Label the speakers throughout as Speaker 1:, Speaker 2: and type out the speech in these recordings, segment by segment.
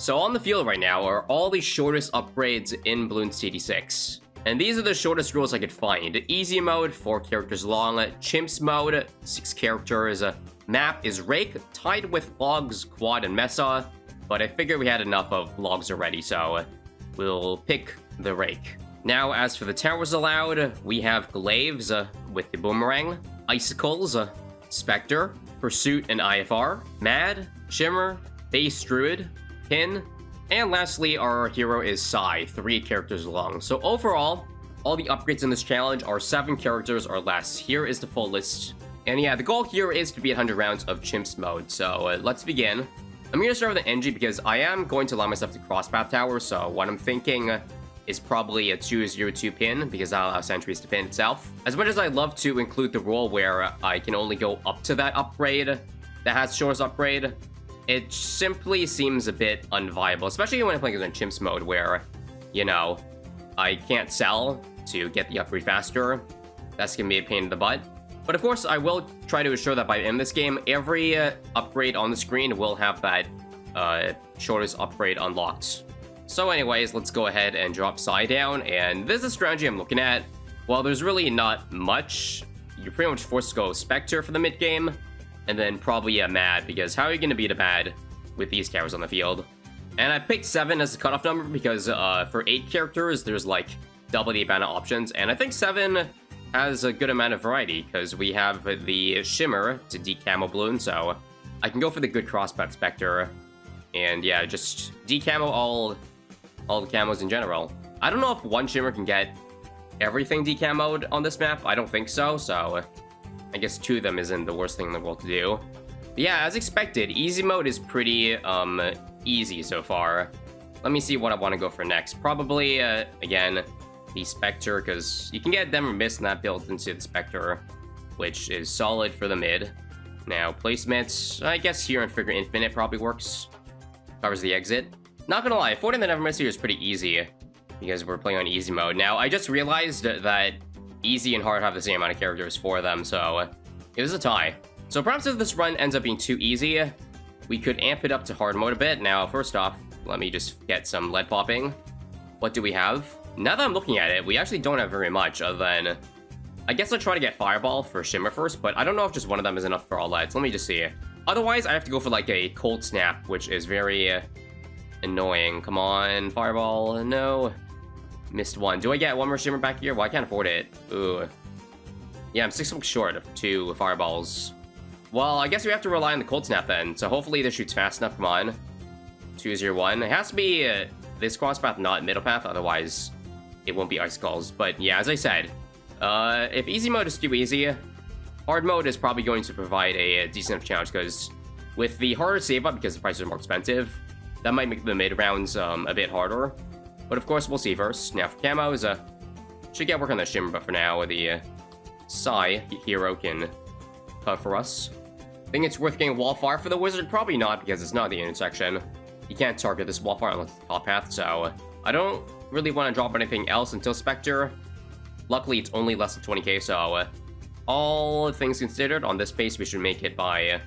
Speaker 1: So on the field right now are all the shortest upgrades in Bloons TD6. And these are the shortest rules I could find. Easy mode, 4 characters long. Chimps mode, 6 characters. Map is Rake, tied with Logs, Quad, and Mesa. But I figured we had enough of Logs already, so we'll pick the Rake. Now, as for the towers allowed, we have Glaives with the Boomerang, Icicles, Spectre, Pursuit and IFR, Mad, Shimmer, Base Druid, Pin, and lastly, our hero is Sai, 3 characters long. So overall, all the upgrades in this challenge are 7 characters or less. Here is the full list. And yeah, the goal here is to be at 100 rounds of Chimps mode. So let's begin. I'm going to start with an NG because I am going to allow myself to crosspath tower. So what I'm thinking is probably a 202 pin because that allows sentries to pin itself. As much as I'd love to include the rule where I can only go up to that upgrade that has shortest upgrade, it simply seems a bit unviable, especially when I'm playing in Chimps mode where, you know, I can't sell to get the upgrade faster. That's going to be a pain in the butt. But of course, I will try to ensure that by the end of this game, every upgrade on the screen will have that shortest upgrade unlocked. So anyways, let's go ahead and drop Sai down, and this is the strategy I'm looking at. Well, there's really not much. You're pretty much forced to go Spectre for the mid-game, and then probably a Mad, because how are you going to beat a Mad with these towers on the field? And I picked 7 as the cutoff number because for 8 characters, there's like double the amount of options, and I think 7 has a good amount of variety, because we have the Shimmer to decamo Bloon, so I can go for the good crosspath Spectre, and yeah, just decamo all the camos in general. I don't know if one Shimmer can get everything decamoed on this map. I don't think so, so I guess 2 of them isn't the worst thing in the world to do. But yeah, as expected, easy mode is pretty easy so far. Let me see what I want to go for next. Probably, again, the Spectre, because you can get them or miss and that built into the Spectre, which is solid for the mid. Now, placements, I guess here in Figure Infinite probably works. Covers the exit. Not gonna lie, 40 the Never Miss here is pretty easy, because we're playing on easy mode. Now, I just realized that easy and hard have the same amount of characters for them, so it was a tie. So perhaps if this run ends up being too easy, we could amp it up to hard mode a bit. Now, first off, let me just get some lead popping. What do we have? Now that I'm looking at it, we actually don't have very much other than... I guess I'll try to get Fireball for Shimmer first, but I don't know if just one of them is enough for all leads. Let me just see. Otherwise, I have to go for like a Cold Snap, which is very annoying. Come on, Fireball. No. Missed one. Do I get one more Shimmer back here? Well, I can't afford it. Ooh. Yeah, I'm 6 looks short of 2 Fireballs. Well, I guess we have to rely on the Cold Snap then. So hopefully this shoots fast enough. Come on. 201. It has to be this crosspath, not middle path. Otherwise, it won't be Icicles. But yeah, as I said, if easy mode is too easy, hard mode is probably going to provide a decent enough challenge, because with the harder save up, because the prices are more expensive, that might make the mid rounds a bit harder. But of course, we'll see first. Now for camos, should get work on the Shimmer, but for now, the Sai hero can cover us. Think it's worth getting Wallfire for the Wizard? Probably not, because it's not the intersection. You can't target this Wallfire unless it's top path, so I don't really want to drop anything else until Spectre. Luckily, it's only less than 20k, so all things considered, on this pace, we should make it by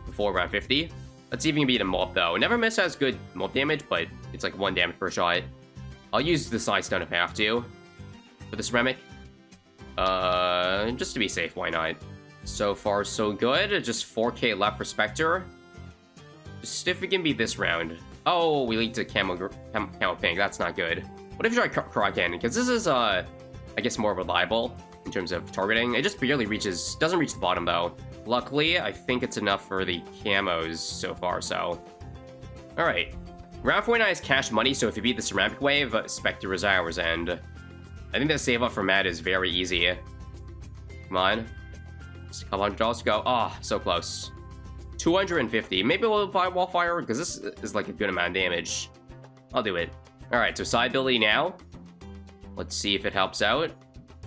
Speaker 1: before round 50. Let's see if we can beat a Mob, though. Never Miss has good Mob damage, but it's like 1 damage per shot. I'll use the Side Stone if I have to for the Ceramic. Just to be safe, why not? So far, so good. Just 4k left for Spectre. Just if we can beat this round. Oh, we lead to Camo Pink. That's not good. What if we try Kraken? Because this is, I guess, more reliable in terms of targeting. It just barely reaches... Doesn't reach the bottom, though. Luckily, I think it's enough for the camos so far, so... Alright. Round 49 is cash money, so if you beat the Ceramic Wave, Spectre is ours, and... I think that save up for Mad is very easy. Come on. Just a couple $100 to go. Oh, so close. 250. Maybe we'll buy Wallfire, because this is like a good amount of damage. I'll do it. Alright, so side ability now. Let's see if it helps out.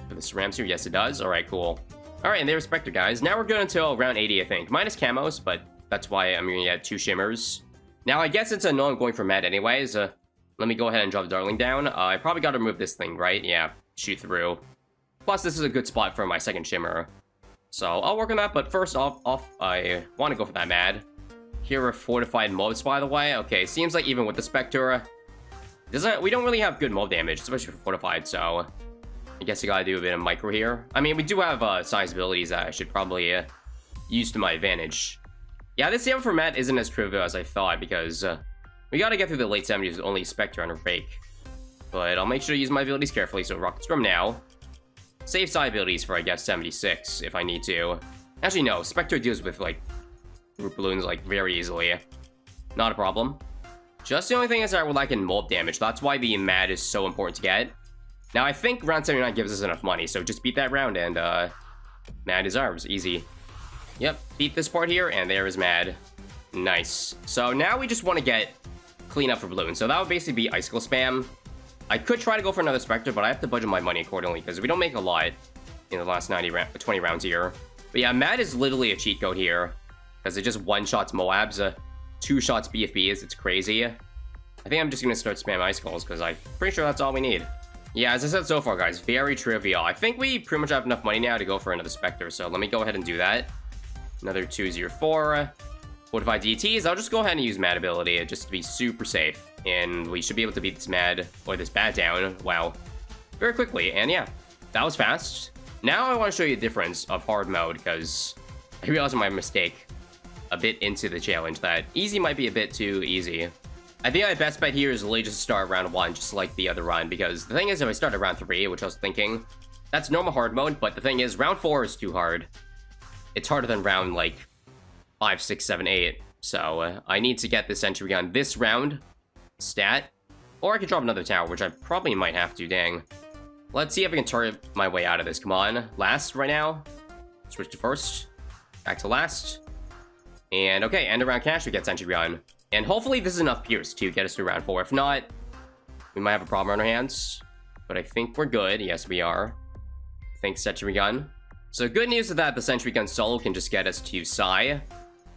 Speaker 1: For the Ceramics here, yes it does. Alright, cool. Alright, and there's Spectre, guys. Now we're good until round 80, I think. Minus camos, but that's why I'm gonna get 2 Shimmers. Now, I guess it's a no I'm going for Mad anyways. Let me go ahead and drop Darling down. I probably gotta remove this thing, right? Yeah, shoot through. Plus, this is a good spot for my second Shimmer. So, I'll work on that, but first off I want to go for that Mad. Here are fortified mobs, by the way. Okay, seems like even with the Spectre, we don't really have good mob damage, especially for fortified, so I guess I gotta do a bit of micro here. I mean, we do have size abilities that I should probably use to my advantage. Yeah, this save for Matt isn't as trivial as I thought, because we gotta get through the late 70s with only Spectre and a Rake. But I'll make sure to use my abilities carefully, so Rocket Storm now. Save side abilities for, I guess, 76 if I need to. Actually, no, Spectre deals with, like, group balloons, like, very easily. Not a problem. Just the only thing is that we're lacking mob damage. That's why the Mad is so important to get. Now, I think round 79 gives us enough money, so just beat that round, and, Mad is ours. Easy. Yep, beat this part here, and there is Mad. Nice. So now we just want to get clean up for balloons. So that would basically be Icicle spam. I could try to go for another Spectre, but I have to budget my money accordingly, because we don't make a lot in the last 20 rounds here. But yeah, Mad is literally a cheat code here, because it just one-shots Moabs, 2 shots BFBs. It's crazy. I think I'm just going to start spamming Icicles, because I'm pretty sure that's all we need. Yeah, as I said so far, guys, very trivial. I think we pretty much have enough money now to go for another Spectre, so let me go ahead and do that. Another 204. Fortified DTs, I'll just go ahead and use Mad ability just to be super safe. And we should be able to beat this Mad, or this Bad down, wow, very quickly. And yeah, that was fast. Now I want to show you the difference of hard mode, because I realized my mistake a bit into the challenge that easy might be a bit too easy. I think my best bet here is literally just start round 1, just like the other run, because the thing is, if I started round 3, which I was thinking, that's normal hard mode, but the thing is, round 4 is too hard. It's harder than round, like, 5, 6, 7, 8. So, I need to get this sentry gun this round, stat, or I could drop another tower, which I probably might have to, dang. Let's see if I can target my way out of this. Come on, last right now. Switch to first, back to last. And okay, end of round cash, we get sentry gun. And hopefully this is enough Pierce to get us to round 4. If not, we might have a problem on our hands. But I think we're good. Yes, we are. Thanks, sentry gun. So good news is that the sentry gun solo can just get us to Psy.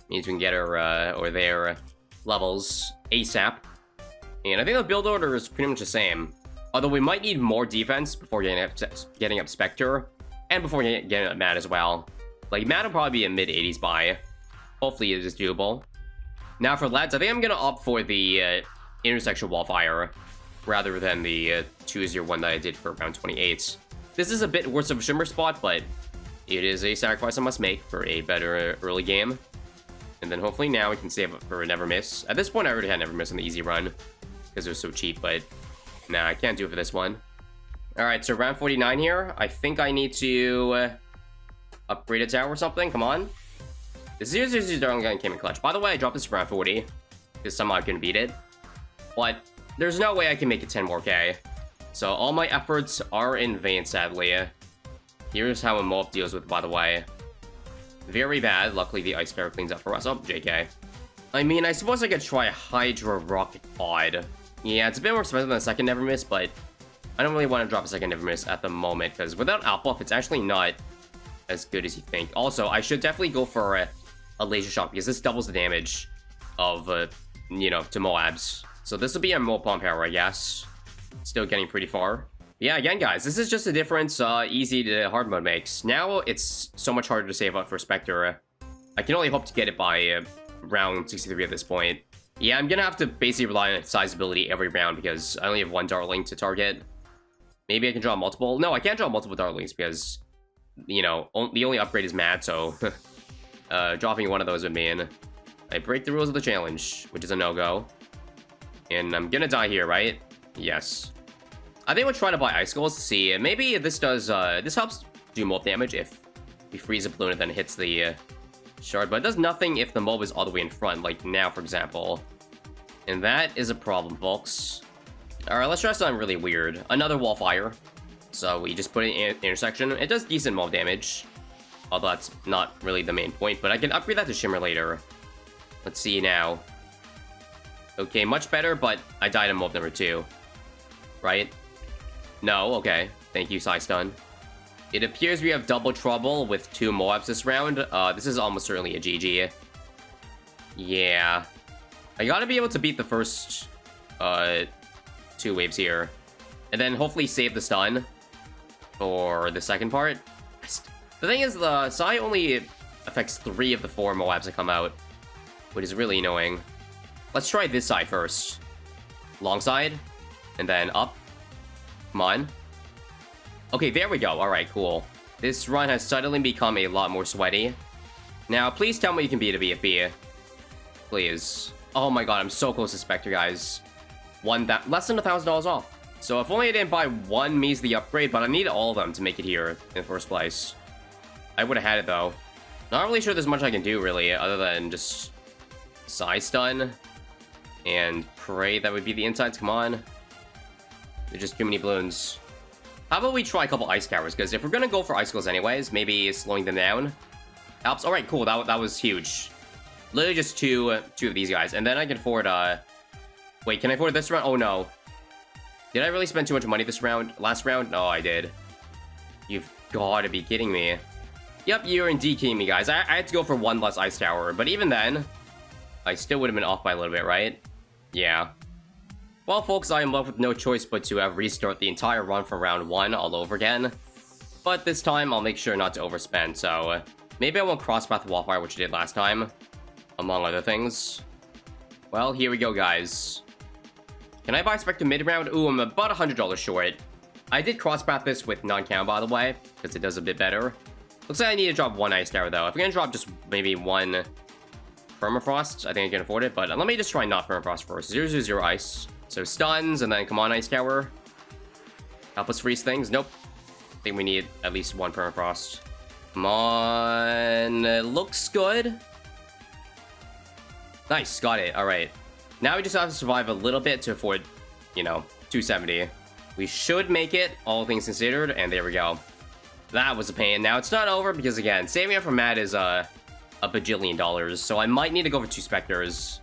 Speaker 1: Means we can get our, or their levels ASAP. And I think the build order is pretty much the same. Although we might need more defense before getting up Spectre. And before getting up Mad as well. Like, Mad will probably be a mid-80s buy. Hopefully it is doable. Now for lads, I think I'm going to opt for the intersection wallfire rather than the 201 that I did for round 28. This is a bit worse of a shimmer spot, but it is a sacrifice I must make for a better early game. And then hopefully now we can save up for a never miss. At this point, I already had never miss on the easy run because it was so cheap, but nah, I can't do it for this one. All right, so round 49 here. I think I need to upgrade a tower or something. Come on. The 000 Darling Gun came in clutch. By the way, I dropped this for round 40 because somehow I couldn't beat it. But there's no way I can make it 10 more K. So all my efforts are in vain, sadly. Here's how a mob deals with it, by the way. Very bad. Luckily, the Ice Bear cleans up for us. Oh, JK. I mean, I suppose I could try a Hydra Rocket Pod. Yeah, it's a bit more expensive than a second Never Miss, but I don't really want to drop a second Never Miss at the moment, because without Outbuff, it's actually not as good as you think. Also, I should definitely go for a laser shot, because this doubles the damage of, you know, to Moabs. So this will be a more pump power, I guess. Still getting pretty far. Yeah, again, guys, this is just the difference easy to hard mode makes. Now, it's so much harder to save up for Spectre. I can only hope to get it by round 63 at this point. Yeah, I'm gonna have to basically rely on size ability every round, because I only have one Darling to target. Maybe I can draw multiple. No, I can't draw multiple Darlings, because, you know, the only upgrade is Mad, so dropping one of those would mean I break the rules of the challenge, which is a no-go. And I'm gonna die here, right? Yes. I think we'll try to buy Icicles to see. Maybe this does, this helps do mob damage if we freeze a balloon and then hits the shard, but it does nothing if the mob is all the way in front, like now, for example. And that is a problem, folks. Alright, let's try something really weird. Another wallfire. So we just put it in intersection. It does decent mob damage, although that's not really the main point, but I can upgrade that to Shimmer later. Let's see now. Okay, much better, but I died in mob number 2. Right? No, okay. Thank you, Stun. It appears we have double trouble with 2 Moabs this round. This is almost certainly a GG. Yeah. I gotta be able to beat the first 2 waves here. And then hopefully save the stun for the second part. The thing is, the Psy only affects 3 of the 4 Moabs that come out. which is really annoying. Let's try this side first. Long side, and then up. Come on. Okay, there we go. Alright, cool. This run has suddenly become a lot more sweaty. Now, please tell me you can beat a BFB. Please. Oh my god, I'm so close to Spectre, guys. Less than $1,000 off. So if only I didn't buy one measly upgrade, but I need all of them to make it here in the first place. I would have had it, though. Not really sure there's much I can do, really, other than just side stun and pray that would be the insides. Come on. There's just too many balloons. How about we try a couple ice towers? Because if we're gonna go for icicles anyways, maybe slowing them down helps. All right, cool. That was huge. Literally just two of these guys, and then I can afford. Wait, can I afford this round? Oh no. Did I really spend too much money this round? Last round? No, I did. You've got to be kidding me. Yep, you're indeed kidding me, guys. I had to go for one less ice tower, but even then, I still would have been off by a little bit, right? Yeah. Well, folks, I am left with no choice but to restart the entire run from round 1 all over again. But this time, I'll make sure not to overspend, so maybe I won't crosspath Wallfire, which I did last time, among other things. Well, here we go, guys. Can I buy Spectre mid-round? Ooh, I'm about $100 short. I did crosspath this with non-count, by the way, because it does a bit better. Looks like I need to drop one ice tower, though. If I'm gonna drop just maybe one permafrost, I think I can afford it, but let me just try not permafrost first. 0/0 ice. So stuns, and then come on, ice tower. Help us freeze things. Nope. I think we need at least one permafrost. Come on. Looks good. Nice, got it. All right. Now we just have to survive a little bit to afford, you know, 270. We should make it, all things considered, and there we go. That was a pain. Now it's not over because, again, saving up for Mad is a bajillion dollars, so I might need to go for 2 Spectres.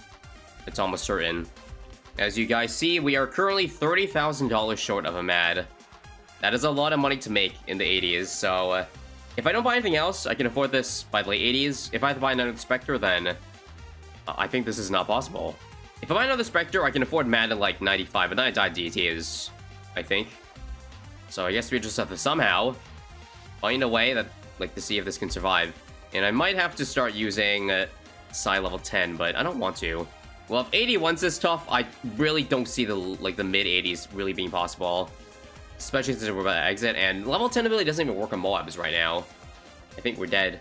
Speaker 1: It's almost certain. As you guys see, we are currently $30,000 short of a Mad. That is a lot of money to make in the 80s, so if I don't buy anything else, I can afford this by the late 80s. If I have to buy another Spectre, then I think this is not possible. If I buy another Spectre, I can afford Mad at like 95, but then I die DTs, I think. So I guess we just have to somehow find a way that, like, to see if this can survive. And I might have to start using Psy level 10, but I don't want to. Well, if 81's this tough, I really don't see the mid-80s really being possible. Especially since we're about to exit, and level 10 ability doesn't even work on Moabs right now. I think we're dead.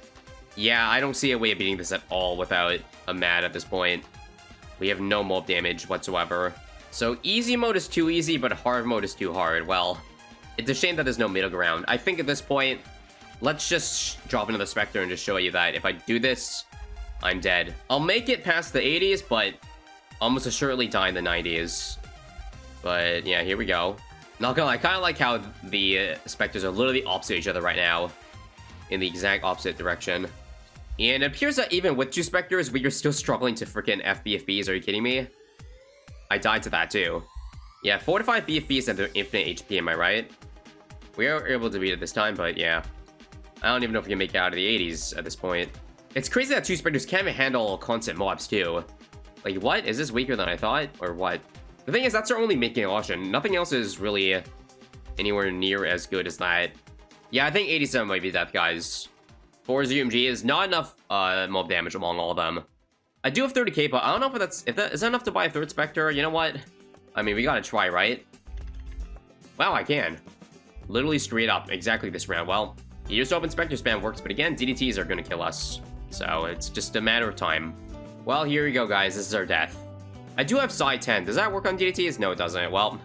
Speaker 1: Yeah, I don't see a way of beating this at all without a Mad at this point. We have no mob damage whatsoever. So easy mode is too easy, but hard mode is too hard. Well, it's a shame that there's no middle ground. I think at this point, let's just drop another Spectre and just show you that if I do this, I'm dead. I'll make it past the 80s, but almost assuredly die in the 90s. But yeah, here we go. Not gonna lie, I kind of like how the Spectres are literally opposite each other right now. In the exact opposite direction. And it appears that even with 2 Spectres, we are still struggling to freaking FBFBs. Are you kidding me? I died to that too. Yeah, 4 to 5 BFBs and their infinite HP, am I right? We are able to beat it this time, but yeah. I don't even know if we can make it out of the 80s at this point. It's crazy that 2 Spectres can't even handle constant mobs too. Like, what? Is this weaker than I thought? Or what? The thing is, that's our only making option. Nothing else is really anywhere near as good as that. Yeah, I think 87 might be death, guys. 4 ZMG is not enough mob damage among all of them. I do have 30k, but I don't know if that is that enough to buy a 3rd Spectre. You know what? I mean, we gotta try, right? Wow, I can. Literally straight up, exactly this round. Well, used open Spectre spam works, but again, DDTs are gonna kill us. So it's just a matter of time. Well, here we go, guys. This is our death. I do have Psi 10. Does that work on DDTs? No, it doesn't. Well,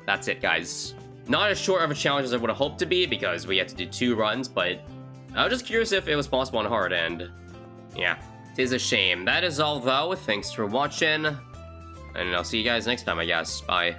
Speaker 1: that's it, guys. Not as short of a challenge as I would have hoped to be, because we had to do 2 runs, but I was just curious if it was possible on hard, and yeah, it is a shame. That is all, though. Thanks for watching, and I'll see you guys next time, I guess. Bye.